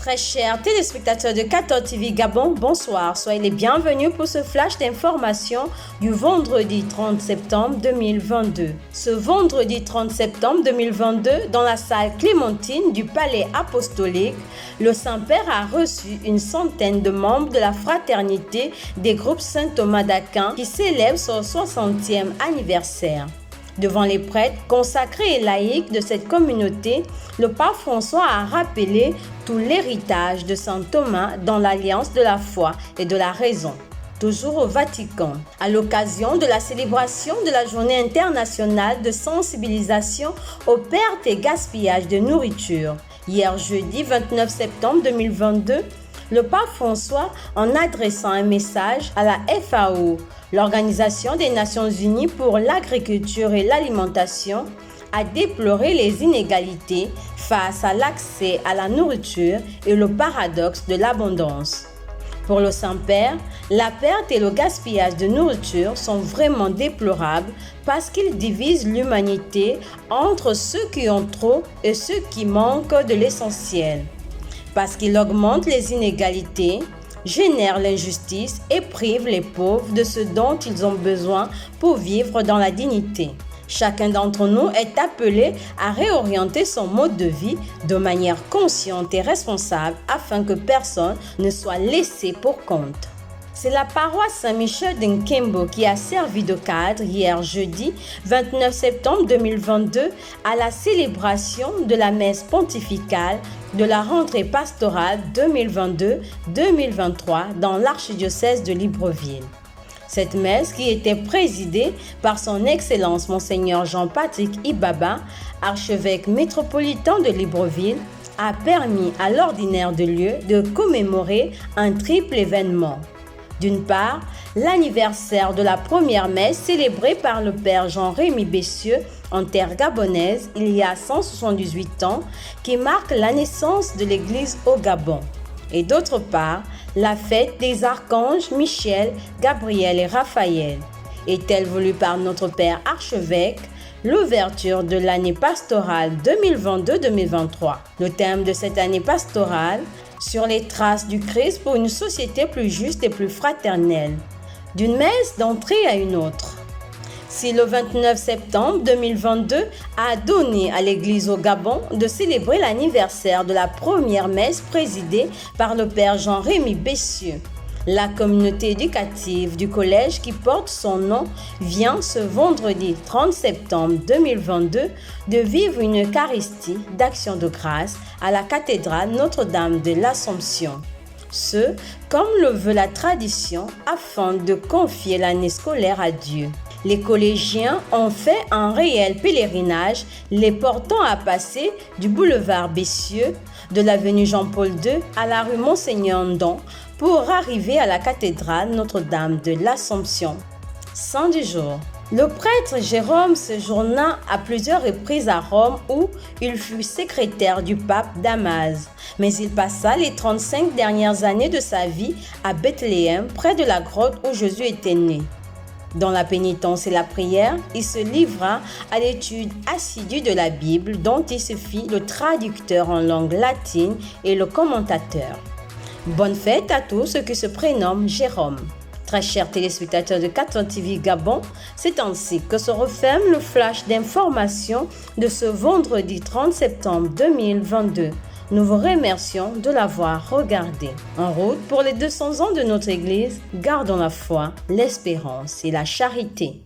Très chers téléspectateurs de 14 TV Gabon, bonsoir. Soyez les bienvenus pour ce flash d'information du vendredi 30 septembre 2022. Ce vendredi 30 septembre 2022, dans la salle Clémentine du Palais Apostolique, le Saint-Père a reçu une centaine de membres de la fraternité des groupes Saint-Thomas d'Aquin qui célèbre son 60e anniversaire. Devant les prêtres consacrés et laïcs de cette communauté, le pape François a rappelé tout l'héritage de saint Thomas dans l'alliance de la foi et de la raison. Toujours au Vatican, à l'occasion de la célébration de la Journée internationale de sensibilisation aux pertes et gaspillages de nourriture. Hier jeudi 29 septembre 2022, le pape François, en adressant un message à la FAO, l'Organisation des Nations Unies pour l'agriculture et l'alimentation, a déploré les inégalités face à l'accès à la nourriture et le paradoxe de l'abondance. Pour le Saint-Père, la perte et le gaspillage de nourriture sont vraiment déplorables parce qu'ils divisent l'humanité entre ceux qui ont trop et ceux qui manquent de l'essentiel. Parce qu'ils augmentent les inégalités, génèrent l'injustice et privent les pauvres de ce dont ils ont besoin pour vivre dans la dignité. Chacun d'entre nous est appelé à réorienter son mode de vie de manière consciente et responsable afin que personne ne soit laissé pour compte. C'est la paroisse Saint-Michel d'Nkembo qui a servi de cadre hier jeudi 29 septembre 2022 à la célébration de la messe pontificale de la rentrée pastorale 2022-2023 dans l'archidiocèse de Libreville. Cette messe, qui était présidée par son Excellence Monseigneur Jean-Patrick Ibaba, archevêque métropolitain de Libreville, a permis à l'ordinaire de lieu de commémorer un triple événement. D'une part, l'anniversaire de la première messe célébrée par le Père Jean-Rémy Bessieux en terre gabonaise il y a 178 ans, qui marque la naissance de l'Église au Gabon. Et d'autre part, la fête des archanges Michel, Gabriel et Raphaël. Est-elle voulue par notre Père archevêque, l'ouverture de l'année pastorale 2022-2023. Le thème de cette année pastorale, sur les traces du Christ pour une société plus juste et plus fraternelle. D'une messe d'entrée à une autre. Si le 29 septembre 2022 a donné à l'Église au Gabon de célébrer l'anniversaire de la première messe présidée par le Père Jean-Rémy Bessieux, la communauté éducative du collège qui porte son nom vient ce vendredi 30 septembre 2022 de vivre une Eucharistie d'action de grâce à la cathédrale Notre-Dame de l'Assomption. Ce, comme le veut la tradition, afin de confier l'année scolaire à Dieu. Les collégiens ont fait un réel pèlerinage, les portant à passer du boulevard Bessieux, de l'avenue Jean-Paul II à la rue Monseigneur Ndon pour arriver à la cathédrale Notre-Dame de l'Assomption. Saint du jour. Le prêtre Jérôme séjourna à plusieurs reprises à Rome où il fut secrétaire du pape Damas, mais il passa les 35 dernières années de sa vie à Bethléem, près de la grotte où Jésus était né. Dans la pénitence et la prière, il se livra à l'étude assidue de la Bible dont il se fit le traducteur en langue latine et le commentateur. Bonne fête à tous ceux qui se prénomment Jérôme. Très chers téléspectateurs de 14 TV Gabon, c'est ainsi que se referme le flash d'information de ce vendredi 30 septembre 2022. Nous vous remercions de l'avoir regardé. En route pour les 200 ans de notre Église, gardons la foi, l'espérance et la charité.